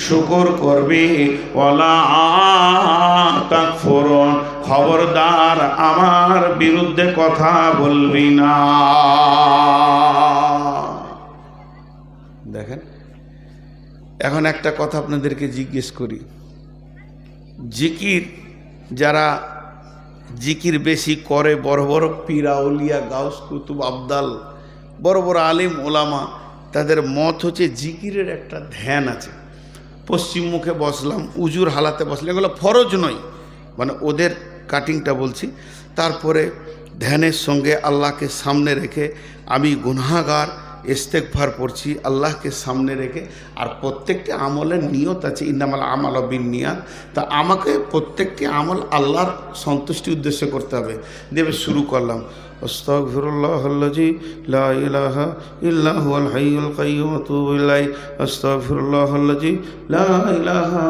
শুকর করবি। ওয়ালা তাকফুরুন, খবরদার আমার বিরুদ্ধে কথা বলবি না। দেখেন, এখন একটা কথা আপনাদেরকে জিজ্ঞেস করি, জিকির যারা জিকির বেশি করে, বড় বড় পীর আউলিয়া গাউস কুতুব আবদাল, বড় বড় আলিম ওলামা, তাদের মত হচ্ছে জিকিরের একটা ধ্যান আছে। পশ্চিম মুখে বসলাম, উজুর হালাতে বসলাম, এগুলো ফরজ নয়, মানে ওদের কাটিংটা বলছি। তারপরে ধ্যানের সঙ্গে আল্লাহকে সামনে রেখে আমি গুনাহগার, ইস্তেগফার পড়ছি আল্লাহকে সামনে রেখে। আর প্রত্যেকটি আমলের নিয়ত আছে, ইন্নামাল আমালু বিন্নিয়াত। তা আমাকে প্রত্যেকটি আমল আল্লাহর সন্তুষ্টি উদ্দেশ্য করতে হবে। দেবে শুরু করলাম আস্তাগফিরুল্লাহাল্লাযী লা ইলাহা ইল্লা হুয়াল হাইয়ুল কাইয়্যুম ওয়া আতুবু ইলাইহি, আস্তাগফিরুল্লাহাল্লাযী লা ইলাহা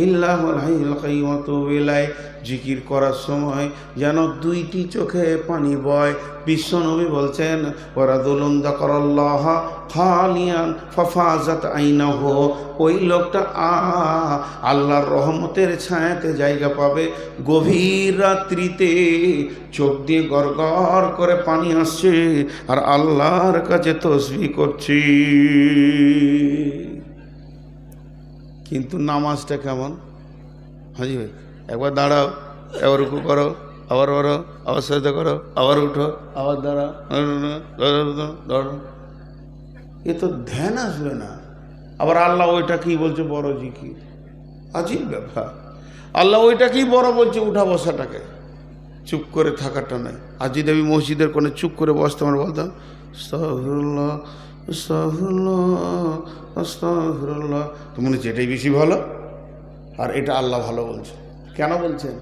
ইল্লা হুয়াল হাইয়ুল কাইয়্যুম ওয়া আতুবু ইলাইহি। জিকির করার সময় যেন 2টি চোখে পানি বয়। বিশ্বনবী বলছেন ওয়ারাজুলুন যাকারাল্লাহ খালিয়ান ফাফাজাত আইনাহু, ওই লোকটা আল্লাহর রহমতের ছায়াতে জায়গা পাবে। গভীর রাত্রিতে চোখ দিয়ে গড়গড় করে পানি আসছে আর আল্লাহর কাছে তসবিহ করছি। কিন্তু নামাজটা কেমন? হাজি ভাই একবার দাঁড়াও, এবার রুকু করো, আবার করো, আবার সাজদা করো, আবার উঠো, আবার দাঁড়াও, এ তো ধ্যান আসবে না। আবার আল্লাহ ওইটা কি বলছে? বড় জিকির। আজীব ব্যাপার। আল্লাহ ওইটা কি বড় বলছে? উঠা বসাটাকে, চুপ করে থাকাটা নয়। আজি দেবী মসজিদের কোণে চুপ করে বসতাম আর বলতাম আস্তাগফিরুল্লাহ আস্তাগফিরুল্লাহ আস্তাগফিরুল্লাহ। তো মনে হচ্ছে এটাই বেশি ভালো, আর এটা আল্লাহ ভালো বলছে। কেন বলছেন?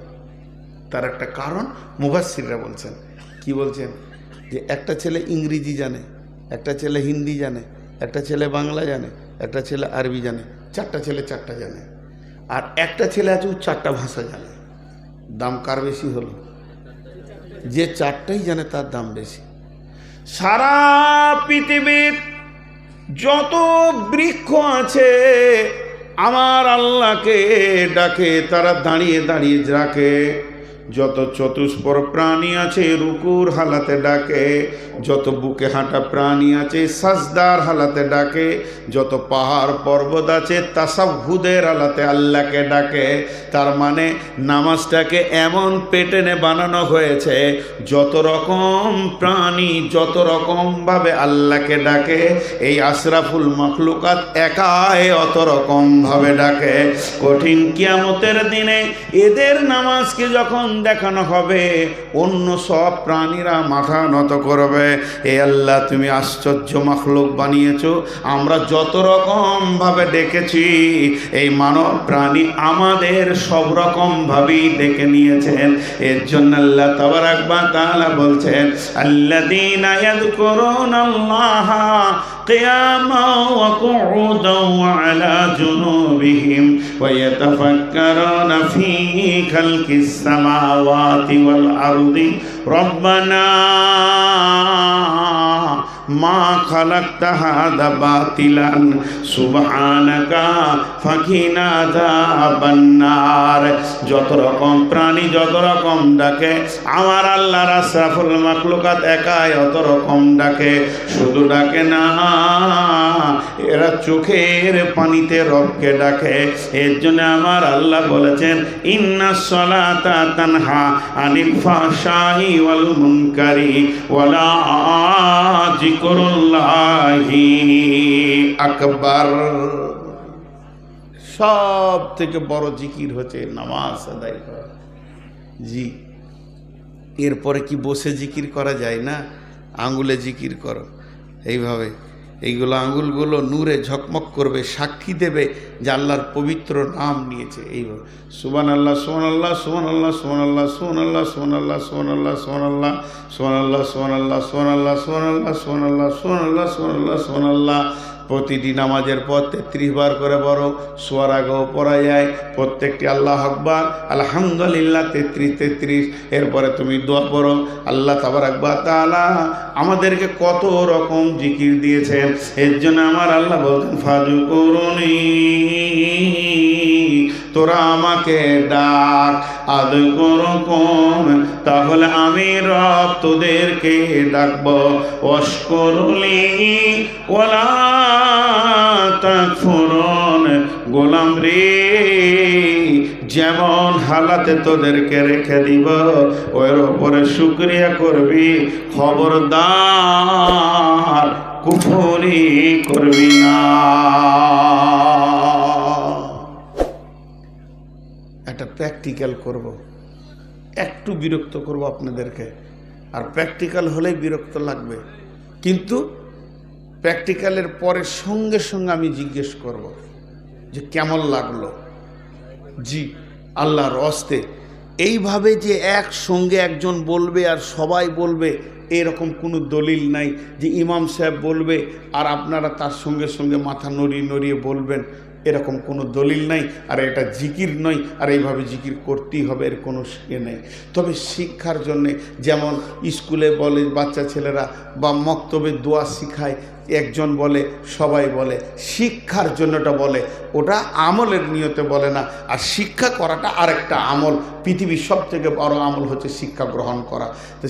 তার একটা কারণ মুফাসসিররা বলছেন। কি বলছেন? যে একটা ছেলে ইংরেজি জানে, একটা ছেলে হিন্দি জানে, একটা ছেলে বাংলা জানে, একটা ছেলে আরবি জানে, চারটা ছেলে চারটা জানে, আর একটা ছেলে আছে ও চারটা ভাষা জানে। দাম কার বেশি হলো? যে চারটাই জানে তার দাম বেশি। সারা পৃথিবীর যত বৃক্ষ আছে আমার আল্লাহকে ডাকে, তারা দাঁড়িয়ে দাঁড়িয়ে ডাকে। যত চতুষ্পর প্রাণী আছে রুকুর হালাতে ডাকে, যত বুকে হাঁটা প্রাণী আছে সাজদার হালাতে ডাকে, যত পাহাড় পর্বত আছে তাসাহুদের হালাতে আল্লাহকে ডাকে। তার মানে নামাজটাকে এমন পেটেনে বানানো হয়েছে যত রকম প্রাণী যত রকমভাবে আল্লাহকে ডাকে, এই আশরাফুল মখলুকাত একাই অত রকমভাবে ডাকে। কঠিন কিয়ামতের দিনে এদের নামাজকে যখন দেখানো হবে অন্য সব প্রাণীরা মাথা নত করবে। এ আল্লাহ তুমি আশ্চর্য মখলুক বানিয়েছো, আমরা যত রকম ভাবে ডেকেছি এই মানব প্রাণী আমাদের সব রকম ভাবেই ডেকে নিয়েছেন। এর জন্য আল্লাহ তাবারাক ওয়া তাআলা বলছেন আল্লাযীনা ইয়াযকুরুনাল্লাহা কিয়ামান ওয়া কুউদান ওয়া আলা জুনুবিহিম ওয়া ইয়াতাফাক্কারুনা ফী খালকিস সামাওয়াতি ওয়াল আরদি রব্বানা মা খালাকতা হাযা বাতিলান সুবহানাকা ফাকিনা আযাবান নার। যত রকম প্রাণী যত রকম ডাকে আমার আল্লাহর আশরাফুল মাখলুকাত একাই অত রকম ডাকে। শুধু ডাকে না, এরা চোখের পানিতে রবকে ডাকে। এর জন্য আমার আল্লাহ বলেছেন ইন্নাস সালাতা তানহা আনিল ফাহশাই ওয়াল মুনকারি ওয়ালা জিকরুল্লাহি আকবার। সব থেকে বড় জিকির হচ্ছে নামাজ আদায় করা। জি, এরপরে কি বসে জিকির করা যায় না? আঙ্গুলে জিকির করো এইভাবে, এইগুলো আঙ্গুলগুলো নূরে ঝকমক করবে, সাক্ষী দেবে যে আল্লাহর পবিত্র নাম নিয়েছে। এইভাবে সুবহানাল্লাহ সুবহানাল্লাহ সুবহানাল্লাহ সুবহানাল্লাহ সুবহানাল্লাহ সুবহানাল্লাহ সুবহানাল্লাহ সুবহানাল্লাহ সুবহানাল্লাহ সুবহানাল্লাহ সুবহানাল্লাহ সুবহানাল্লাহ সুবহানাল্লাহ সুবহানাল্লাহ সুবহানাল্লাহ। প্রতিটি নামাজের পর 33 বার করে বড় শোয়ার আগেও পড়া যায় প্রত্যেকটি আল্লাহ আকবার আলহামদুলিল্লাহ 33। এরপরে তুমি দোয়া পড়ো। আল্লাহ তাবারাক ওয়া তাআলা আমাদেরকে কত রকম জিকির দিয়েছেন। এর জন্য আমার আল্লাহ বলতেন ফাযকুরুনি, তোরা আমাকে ডাক, আযকুরুকুম, তাহলে আমি রব তোদেরকে ডাকবো। ওয়াশকুরুলি ওয়ালা তাকফুরুন, গোলাম রে যেমন হালাতে তোদেরকে রেখে দিব ওর উপরে শুকরিয়া করবি, খবরদার কুফরি করবি না। একটা প্র্যাকটিক্যাল করব, একটু বিরক্ত করব আপনাদেরকে, আর প্র্যাকটিক্যাল হলেই বিরক্ত লাগবে, কিন্তু প্র্যাকটিক্যালের পরে সঙ্গে সঙ্গে আমি জিজ্ঞেস করব যে কেমন লাগলো। জি, আল্লাহর হস্তে এইভাবে যে একসঙ্গে একজন বলবে আর সবাই বলবে এরকম কোনো দলিল নাই যে ইমাম সাহেব বলবে আর আপনারা তার সঙ্গে সঙ্গে মাথা নড়িয়ে নড়িয়ে বলবেন, এরকম কোনো দলিল নাই। আর এটা জিকির নয়, আর এইভাবে জিকির করতেই হবে এর কোনো ইয়ে নেই। তবে শিক্ষার জন্যে যেমন স্কুলে বলে বাচ্চা ছেলেরা বা মক্তবে দোয়া শিখায়, একজন বলে, সবাই বলে, শিক্ষার জন্যটা বলে, ওটা আমলের নিয়তে বলে না। আর শিক্ষা করাটা আরেকটা আমল। পৃথিবীর সবথেকে বড় আমল হচ্ছে শিক্ষা গ্রহণ করা। তো